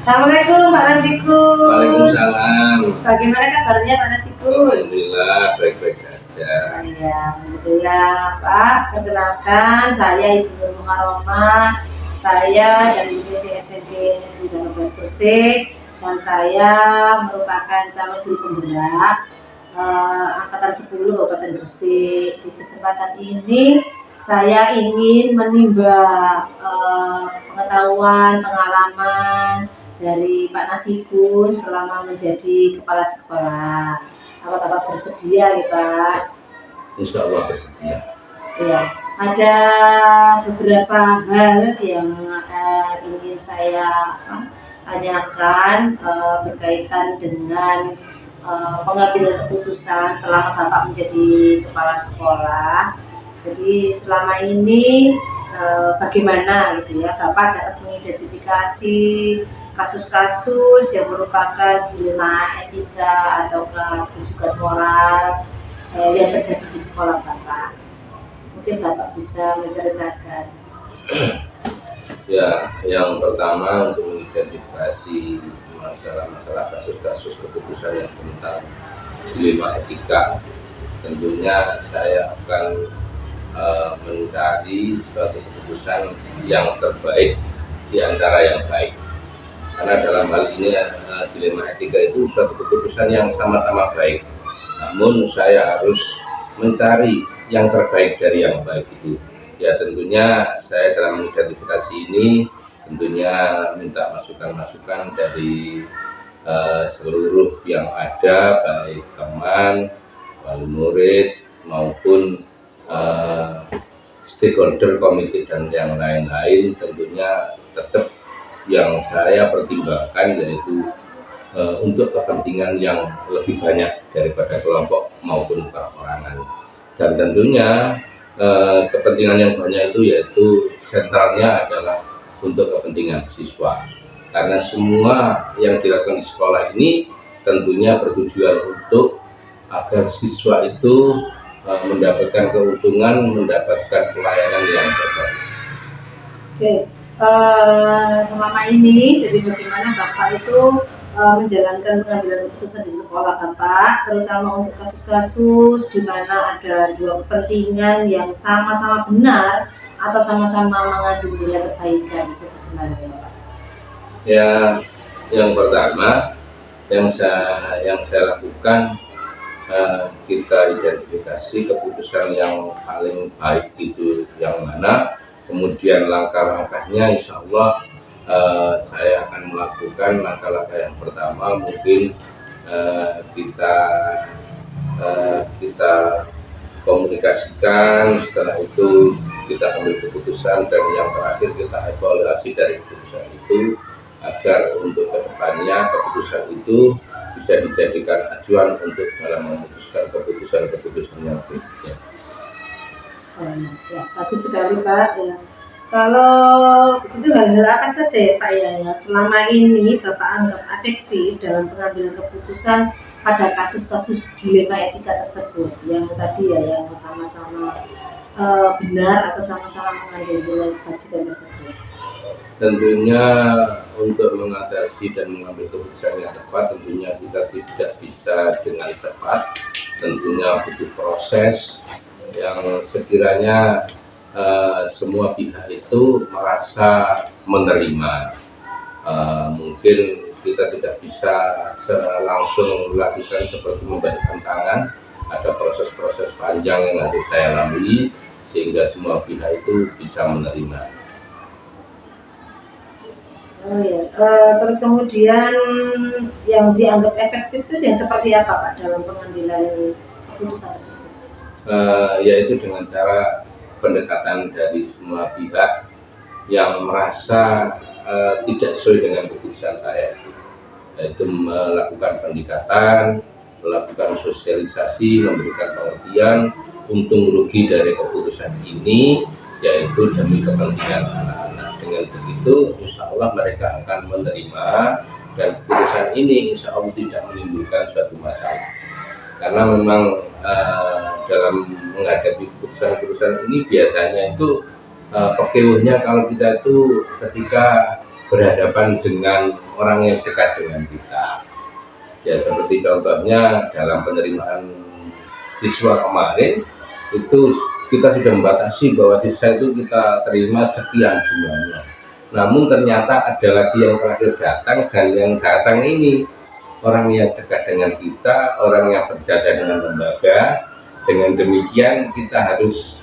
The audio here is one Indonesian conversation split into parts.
Assalamualaikum Pak Nasikun. Waalaikumsalam. Bagaimana kabarnya Pak Nasikun? Alhamdulillah baik-baik saja. Ya, alhamdulillah Pak. Perkenalkan saya Ibu Nur Muharromah. Saya dari IPB SMP Negeri 12 Gresik dan saya merupakan calon guru penggerak angkatan 10 Kabupaten Gresik. Di kesempatan ini saya ingin menimba pengetahuan, pengalaman dari Pak Nasikun selama menjadi kepala sekolah. Apakah bersedia ya Pak? Insya Allah bersedia. Ya, ada beberapa hal yang ingin saya tanyakan berkaitan dengan pengambilan keputusan selama Bapak menjadi kepala sekolah. Jadi selama ini bagaimana gitu ya Bapak dapat mengidentifikasi kasus-kasus yang merupakan dilema etika atau kebujukan moral yang terjadi di sekolah Bapak. Mungkin Bapak bisa menceritakan. Ya, yang pertama untuk mengidentifikasi masalah-masalah kasus-kasus keputusan yang tentang dilema etika, tentunya saya akan mencari suatu keputusan yang terbaik di antara yang baik. Karena dalam hal ini dilema etika itu suatu keputusan yang sama-sama baik. Namun saya harus mencari yang terbaik dari yang baik itu. Ya tentunya saya dalam mengidentifikasi ini tentunya minta masukan-masukan dari seluruh yang ada, baik teman, wali murid maupun stakeholder, komite dan yang lain-lain. Tentunya tetap yang saya pertimbangkan yaitu untuk kepentingan yang lebih banyak daripada kelompok maupun perorangan. Dan tentunya kepentingan yang banyak itu yaitu sentralnya adalah untuk kepentingan siswa. Karena semua yang dilakukan di sekolah ini tentunya bertujuan untuk agar siswa itu mendapatkan keuntungan, mendapatkan pelayanan yang terbaik. Oke, selama ini jadi bagaimana Bapak itu menjalankan pengambilan keputusan di sekolah Bapak, terutama untuk kasus-kasus di mana ada dua kepentingan yang sama-sama benar atau sama-sama mengandung nilai kebaikan, itu bagaimana Bapak? Ya, yang pertama yang saya lakukan, kita identifikasi keputusan yang paling baik itu yang mana, kemudian langkah-langkahnya insya Allah saya akan melakukan. Langkah-langkah yang pertama mungkin kita komunikasikan, setelah itu kita ambil keputusan, dan yang terakhir kita evaluasi dari keputusan itu agar untuk kedepannya keputusan itu bisa dijadikan acuan untuk dalam memutuskan keputusan-keputusan yang berikutnya. Ya, bagus sekali Pak. Ya. Kalau begitu hal-hal apa saja ya Pak ya yang selama ini Bapak anggap efektif dalam pengambilan keputusan pada kasus-kasus dilema etika tersebut, yang tadi ya yang sama-sama benar atau sama-sama mengandung nilai kebajikan tersebut? Tentunya untuk mengatasi dan mengambil keputusan yang tepat, tentunya kita tidak bisa dengan cepat. Tentunya butuh proses yang sekiranya semua pihak itu merasa menerima. Mungkin kita tidak bisa langsung melakukan seperti membalikan tangan, ada proses-proses panjang yang harus saya lalui sehingga semua pihak itu bisa menerima. Oh ya, terus kemudian yang dianggap efektif itu yang seperti apa Pak dalam pengambilan keputusan tersebut? Yaitu dengan cara pendekatan dari semua pihak yang merasa tidak sesuai dengan keputusan saya, yaitu melakukan pendekatan, melakukan sosialisasi, memberikan pengertian untung rugi dari keputusan ini, yaitu demi kepentingan anak-anak. Dengan begitu insya Allah mereka akan menerima, dan keputusan ini insya Allah tidak menimbulkan suatu masalah. Karena memang dalam menghadapi keputusan-keputusan ini biasanya itu pekewuhnya kalau kita itu ketika berhadapan dengan orang yang dekat dengan kita. Ya seperti contohnya dalam penerimaan siswa kemarin itu kita sudah membatasi bahwa siswa itu kita terima sekian jumlahnya. Namun ternyata ada lagi yang terakhir datang, dan yang datang ini orang yang dekat dengan kita, orang yang berjasa dengan lembaga. Dengan demikian kita harus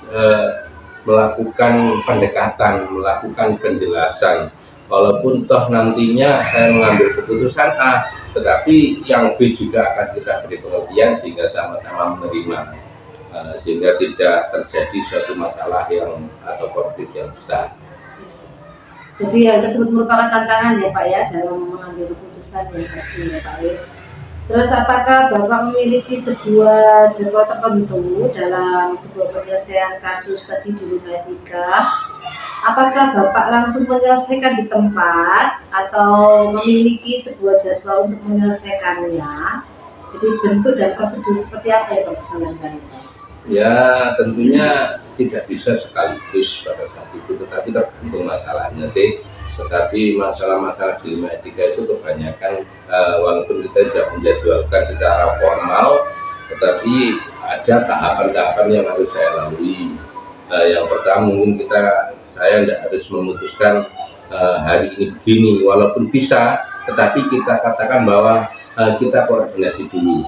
melakukan pendekatan, melakukan penjelasan. Walaupun toh nantinya saya mengambil keputusan A, tetapi yang B juga akan kita beri pengertian sehingga sama-sama menerima, sehingga tidak terjadi suatu masalah yang atau konflik yang besar. Jadi hal tersebut merupakan tantangan ya Pak ya dalam mengambil keputusan yang tadi ya Pak ya. Terus apakah Bapak memiliki sebuah jadwal tertentu dalam sebuah penyelesaian kasus tadi di 53? Apakah Bapak langsung menyelesaikan di tempat atau memiliki sebuah jadwal untuk menyelesaikannya? Jadi bentuk dan prosedur seperti apa yang Bapak jalankan itu? Ya tentunya tidak bisa sekaligus pada saat itu, tetapi tergantung masalahnya sih. Tetapi masalah-masalah di ilmu etika itu kebanyakan walaupun kita tidak menjadwalkan secara formal, tetapi ada tahapan-tahapan yang harus saya lalui. Yang pertama mungkin saya tidak harus memutuskan hari ini begini, walaupun bisa, tetapi kita katakan bahwa kita koordinasi dulu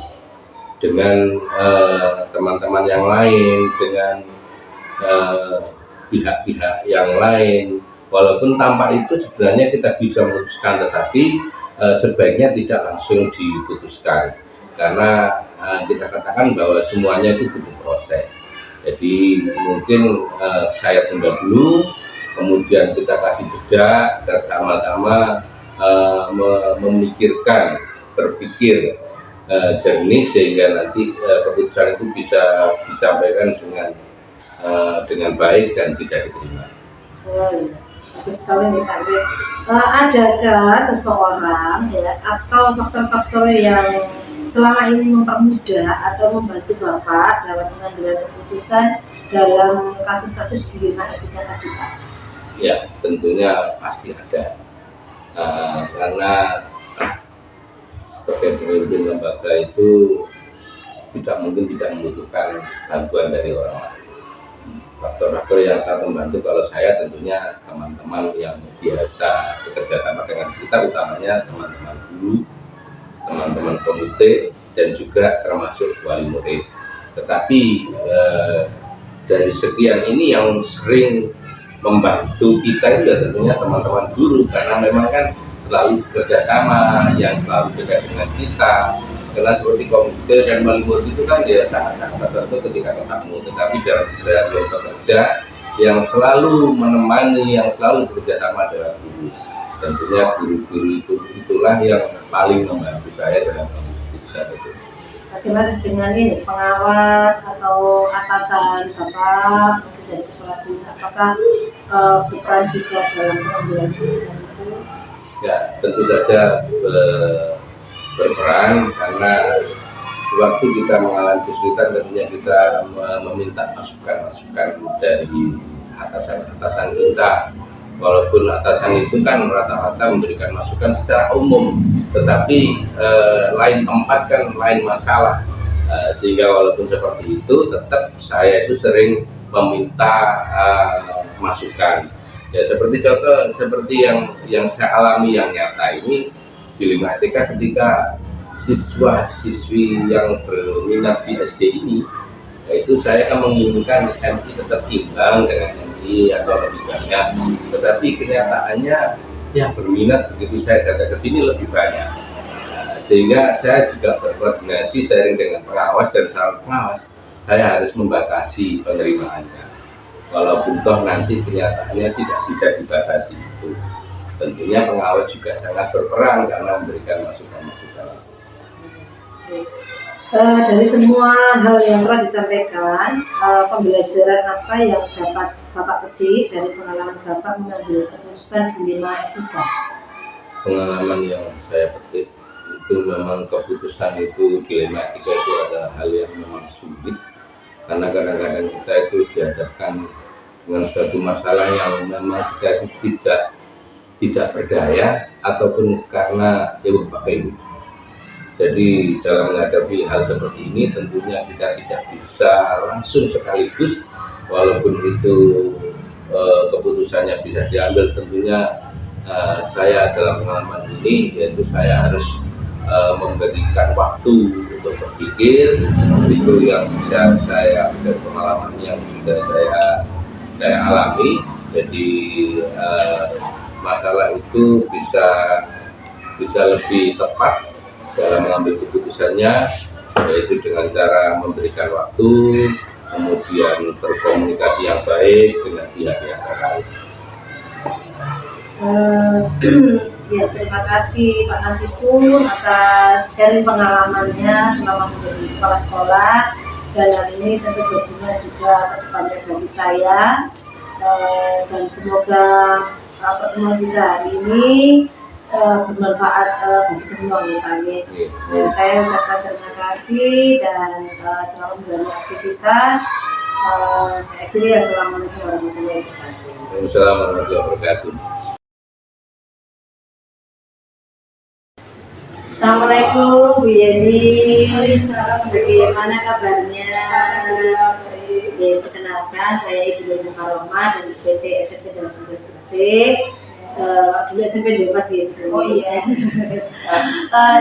dengan teman-teman yang lain, dengan pihak-pihak yang lain. Walaupun tanpa itu sebenarnya kita bisa memutuskan, tetapi sebaiknya tidak langsung diputuskan, karena kita katakan bahwa semuanya itu butuh proses. Jadi mungkin saya tunda dulu, kemudian kita kasih jeda, dan sama-sama memikirkan, berpikir jernih sehingga nanti keputusan itu bisa disampaikan dengan baik dan bisa diterima. Bagus sekali nih Pak. Adakah seseorang ya atau faktor-faktor yang selama ini mempermudah atau membantu Bapak dalam pengambilan keputusan dalam kasus-kasus di lima etika tadi Pak? Ya tentunya pasti ada, karena sebagai pemimpin lembaga itu tidak mungkin tidak membutuhkan bantuan dari orang lain. Faktor-faktor yang sangat membantu kalau saya tentunya teman-teman yang biasa bekerja sama dengan kita, utamanya teman-teman guru, teman-teman komite, dan juga termasuk wali murid. Tetapi dari sekian ini yang sering membantu kita itu ya tentunya teman-teman guru, karena memang kan selalu kerjasama, yang selalu dekat dengan kita. Karena seperti komite dan wali murid itu kan ya sangat-sangat tertentu ketika ketemu, tetapi dalam saya belum bekerja yang selalu menemani, yang selalu bekerjasama dengan guru. Tentunya guru-guru itulah yang paling membantu saya dalam keputusan itu. Bagaimana dengan ini pengawas atau atasan Bapak dari kepala bin, apakah berperan juga dalam pengambilan keputusan itu? Ya tentu saja berperan, karena sewaktu kita mengalami kesulitan tentunya kita meminta masukan dari atasan kita. Walaupun atasan itu kan rata-rata memberikan masukan secara umum, tetapi lain tempat kan lain masalah, sehingga walaupun seperti itu tetap saya itu sering meminta masukan. Ya seperti contoh seperti yang saya alami yang nyata ini di lima etika, ketika siswa-siswi yang berminat di SD ini, yaitu saya kan menginginkan MI tetap imbang dengan MI atau lebih banyak, tetapi kenyataannya yang berminat begitu saya datang ke sini lebih banyak. Sehingga saya juga berkoordinasi sharing dengan pengawas, dan salah pengawas saya harus membatasi penerimaannya, walaupun toh nanti kenyataannya tidak bisa dibatasi itu. Tentunya pengawas juga sangat berperan karena memberikan masukan-masukan. Dari semua hal yang telah disampaikan, pembelajaran apa yang dapat Bapak petik dari pengalaman Bapak mengambil keputusan di lima etika? Pengalaman yang saya petik itu memang keputusan itu di lima etika itu adalah hal yang memang sulit, karena kadang-kadang kita itu dihadapkan dengan suatu masalah yang memang kita itu tidak tidak berdaya ataupun karena jauh pakai. Jadi dalam menghadapi hal seperti ini tentunya kita tidak bisa langsung sekaligus, walaupun itu keputusannya bisa diambil tentunya. Saya dalam pengalaman ini yaitu saya harus memberikan waktu untuk berpikir, itu yang bisa saya dan pengalaman yang sudah saya alami. Jadi masalah itu bisa lebih tepat dalam mengambil keputusannya, yaitu dengan cara memberikan waktu, kemudian berkomunikasi yang baik dengan pihak yang terkait. Ya, terima kasih Pak Nasipun atas sharing pengalamannya selama menjadi kepala sekolah, dan hal ini tentu berguna juga ke depannya bagi saya, dan semoga pertemuan kita hari ini bermanfaat bagi semua ya Pak. Saya ucapkan terima kasih dan selamat menjalani aktivitas. Saya akhiri, assalamualaikum warahmatullahi wabarakatuh. Waalaikumsalam warahmatullahi wabarakatuh. Assalamualaikum Bu Yeni. Bagaimana kabarnya? Ya, perkenalkan saya Ibu Nur Mukarramah dari PT SMP 18 Gresik. Dulu SMP 12 gitu. Oh iya.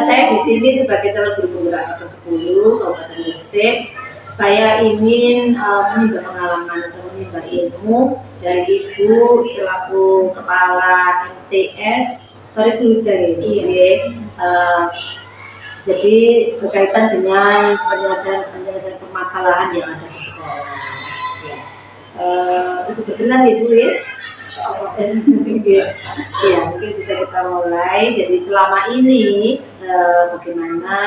Saya di sini sebagai calon guru penggerak kelas 10 Kabupaten Gresik. Saya ingin menimba pengalaman atau menimba ilmu dari Ibu selaku kepala MTS Tarik Luda ini. Jadi berkaitan dengan penyelesaian permasalahan yang ada di sekolah. Ya. Ibu berkenan Ibu ya? Ya, mungkin bisa kita mulai. Jadi selama ini bagaimana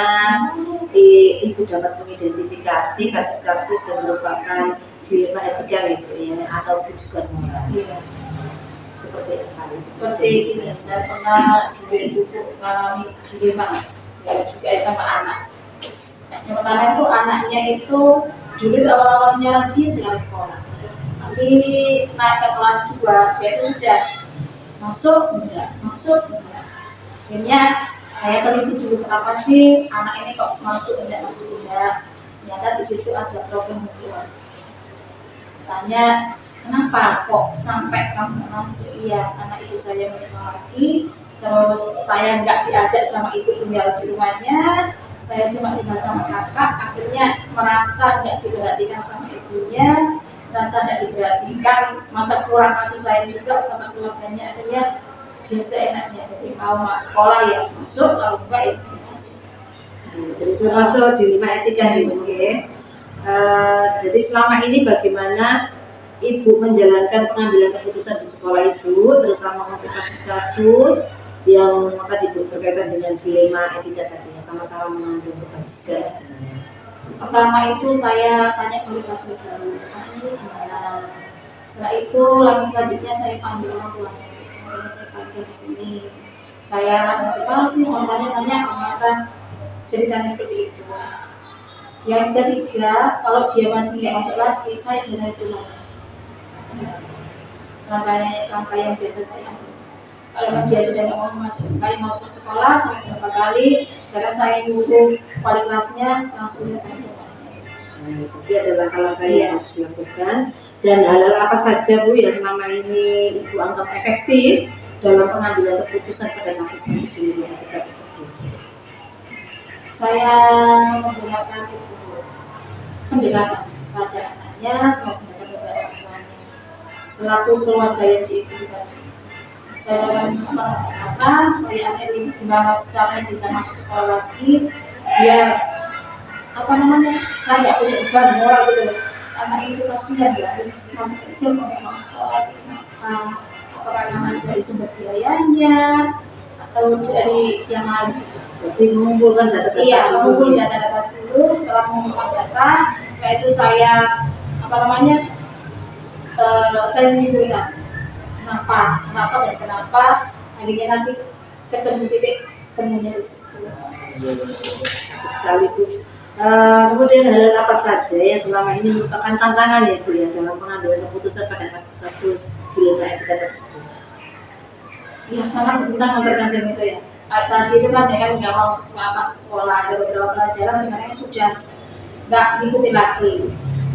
Ibu dapat mengidentifikasi kasus-kasus yang merupakan dilema etika gitu ya, ataupun juga moral. Iya. Seperti ini, saya pernah juga itu mengalami dilema juga sama anak. Yang pertama itu anaknya itu dulu itu awal-awalnya rajin sekali sekolah, nanti naik ke kelas 2 dia itu sudah masuk enggak. Akhirnya saya teliti dulu kenapa sih anak ini kok masuk enggak. Ternyata di situ ada problem hubungan. Tanya, kenapa kok sampai kamu masuk? Iya, karena ibu saya menikah lagi, terus saya nggak diajak sama ibu tinggal di rumahnya, saya cuma tinggal sama kakak, akhirnya merasa nggak diperhatikan sama ibunya, merasa nggak diperhatikan, masa kurang kasih sayang juga sama keluarganya, akhirnya dia seenaknya, jadi mau sekolah ya masuk, kalau enggak ya masuk. Jadi termasuk dilema etika nih mungkin. Jadi selama ini bagaimana Ibu menjalankan pengambilan keputusan di sekolah Ibu, terutama untuk kasus-kasus yang tadi berkaitan dengan dilema etika tadinya, sama-sama mengambil kebijakan. Pertama itu saya tanya ke kelas dulu, ini gimana? Setelah itu selanjutnya saya panggil orang tuanya, kemudian saya panggil ke sini. Saya motivasi, saya tanya-tanya, ternyata ceritanya seperti itu. Yang ketiga, kalau dia masih nggak masuk lagi, saya kira itu langkah yang biasa saya ambil. Kalau dia sudah nggak mau masuk ke sekolah sampai berapa kali, karena saya nyuruh wali kelasnya langsung datang ke rumahnya. Itu adalah langkah yang harus dilakukan. Dan hal-hal apa saja Bu yang selama ini Ibu anggap efektif dalam pengambilan keputusan pada kasus-kasus dilema etika tersebut? Saya menggunakan itu pendekatan pada anaknya, sama pendekatan pada orang tuanya, selaku keluarga yang diidentifikasi. Saya melakukan pendekatan supaya anak ini gimana caranya bisa masuk sekolah lagi, biar saya nggak punya beban moral gitu. Anak itu kasihan ya, harus masih kecil nggak mau sekolah itu kenapa? Apakah karena dari sumber biayanya atau dari yang lain? Jadi mengumpulkan data-data. Iya, mengumpulkan data-data dulu. Setelah mengumpulkan data, setelah itu saya saya menyimpulkan kenapa akhirnya nanti ketemu titik temunya di situ. Sekali Bu. Kemudian hal apa saja yang selama ini merupakan tantangan ya Bu ya dalam pengambilan keputusan pada kasus-kasus dilema etika tersebut? ya sangat bertentangan terkadang itu ya. Tadi itu kan dia kan nggak mau masuk sekolah, ada beberapa pelajaran dimana sudah nggak ngikutin lagi.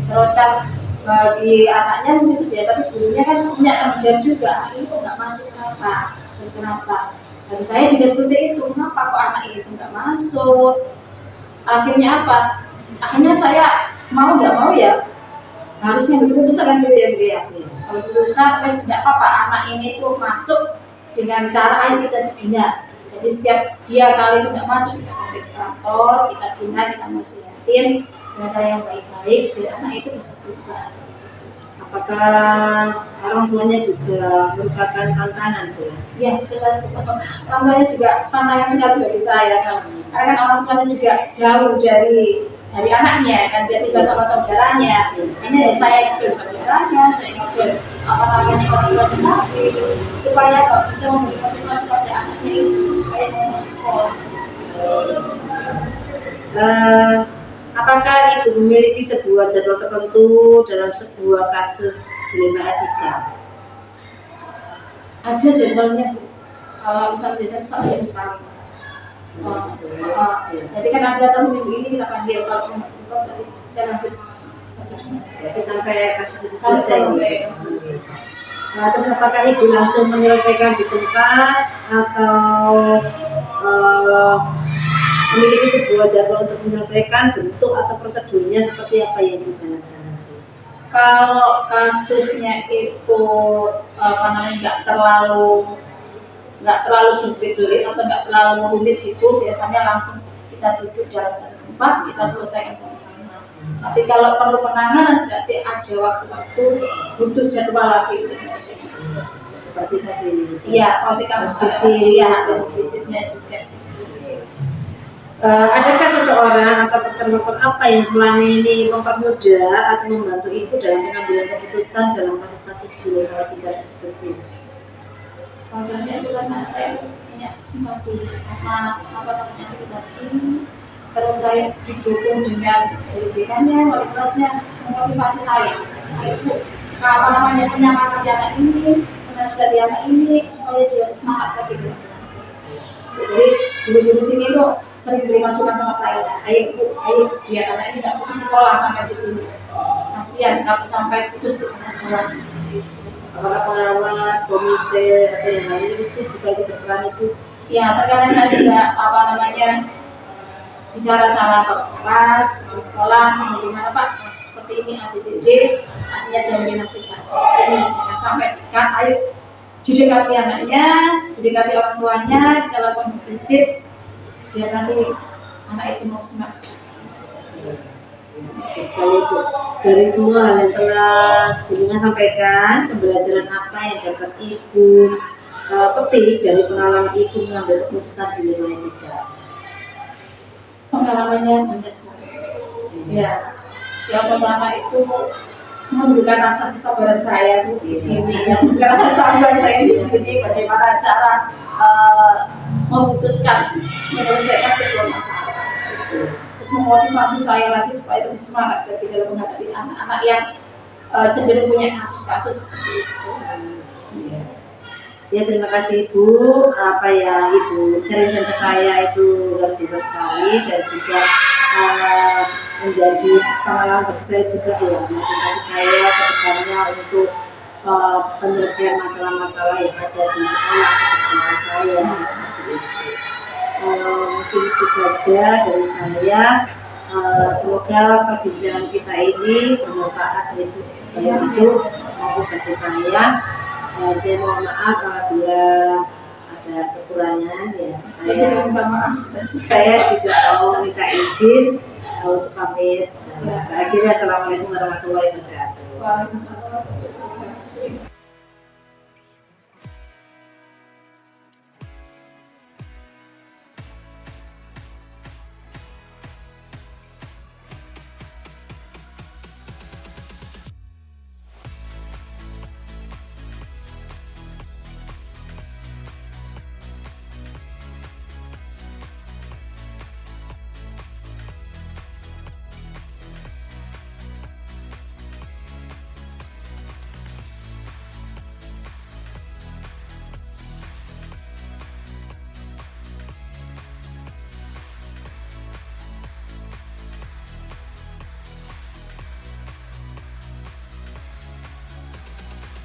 Terus kan bagi anaknya mungkin ya, tapi gurunya kan punya tanggung jawab juga. Ini kok nggak masuk kenapa? Dan kenapa? Bagi saya juga seperti itu. Kenapa kok anak ini nggak masuk? Akhirnya apa? Akhirnya saya mau nggak mau ya harusnya keputusan kan gitu ya Bu ya. Kalau keputusan wes nggak apa-apa anak ini tuh masuk dengan cara ayo kita dibina. Jadi setiap dia kali itu nggak masuk kita kontak ke kantor, kita bina, kita nasihatin dengan cara yang baik-baik biar anak itu bisa berubah. Apakah orang tuanya juga merupakan tantangan Bu? Ya jelas betul. Orang tuanya juga tantangan sekali bagi saya kan. Karena kan orang tuanya juga jauh dari anaknya kan, dia tinggal sama saudaranya. Ini saya ngobrol saudaranya, saya ngobrol apa namanya orang tuanya tadi supaya bisa memberi motivasi pada anaknya itu supaya mau masuk sekolah. Apakah Ibu memiliki sebuah jadwal tertentu dalam sebuah kasus dilema etika? Ada jadwalnya Bu. Kalau misalnya biasanya satu jam sekali. Jadi kan ada satu minggu ini kita panggil, kalau nggak berarti kita lanjut satu jam. Berarti sampai kasus itu Sampai selesai. Terus apakah Ibu langsung menyelesaikan di tempat atau memiliki sebuah jadwal untuk menyelesaikan bentuk atau prosedurnya seperti apa yang dijalankan nanti? Kalau kasusnya itu apa namanya nggak terlalu berbelit-belit atau nggak terlalu rumit itu biasanya langsung kita duduk dalam satu tempat kita selesaikan sama-sama. Tapi kalau perlu penanganan berarti ada waktu-waktu butuh jadwal lagi untuk menyelesaikan kasus. Seperti tadi. Iya, proses kasus ya dan visitnya juga. Adakah seseorang atau faktor-faktor apa yang selama ini mempermudah atau membantu Ibu dalam pengambilan keputusan dalam kasus-kasus dilema etika tersebut? Contohnya itu karena saya punya simpati sama apa namanya itu tadi, terus saya didukung dengan pendidikannya, wali kelasnya memotivasi saya. Ayo Bu, apa namanya penyemangat anak ini, menasihati anak ini supaya dia semangat lagi dalam belajar. Jadi guru-guru sini tuh sering beri masukan sama saya. Ayo Bu, ayo biar anak ini nggak putus sekolah sampai di sini. Kasihan kalau sampai putus di tengah jalan. Apakah pengawas, komite, atau yang lain itu juga ikut berperan itu? Ya, terkadang saya juga apa namanya bicara sama Pak Kelas, Pak sekolah, bagaimana Pak kasus seperti ini ABCD, artinya jaminan nasihat. Ini jangan sampai dekat, ayo didekati anaknya, didekati orang tuanya, kita lakukan visit, biar nanti anak itu mau semangat. Sekali Bu, dari semua hal yang telah Ibu sampaikan, pembelajaran apa yang dapat Ibu petik dari pengalaman Ibu mengambil keputusan dilema etika? Pengalamannya banyak sekali. Ya, yang pertama itu menunjukkan rasa kesabaran saya tuh di sini, yang menunjukkan rasa kesabaran saya di sini, bagaimana cara memutuskan menyelesaikan sebuah masalah. Terus memotivasi saya lagi supaya lebih semangat lagi dalam menghadapi anak-anak yang cenderung punya kasus-kasus seperti itu. Ya, terima kasih Ibu. Apa yang Ibu sharingkan ke saya itu luar biasa sekali dan juga menjadi pengalaman bagi saya juga ya, motivasi saya ke depannya untuk penyelesaian masalah-masalah yang ada di sekolah atau saya seperti itu. Mungkin itu saja dari saya. Semoga perbincangan kita ini bermanfaat bagi Ibu maupun bagi saya. Saya mohon maaf apabila ada kekurangan ya. Saya juga minta maaf. Saya juga mau minta izin untuk pamit. Saya akhirnya assalamualaikum warahmatullahi wabarakatuh. Waalaikumsalam.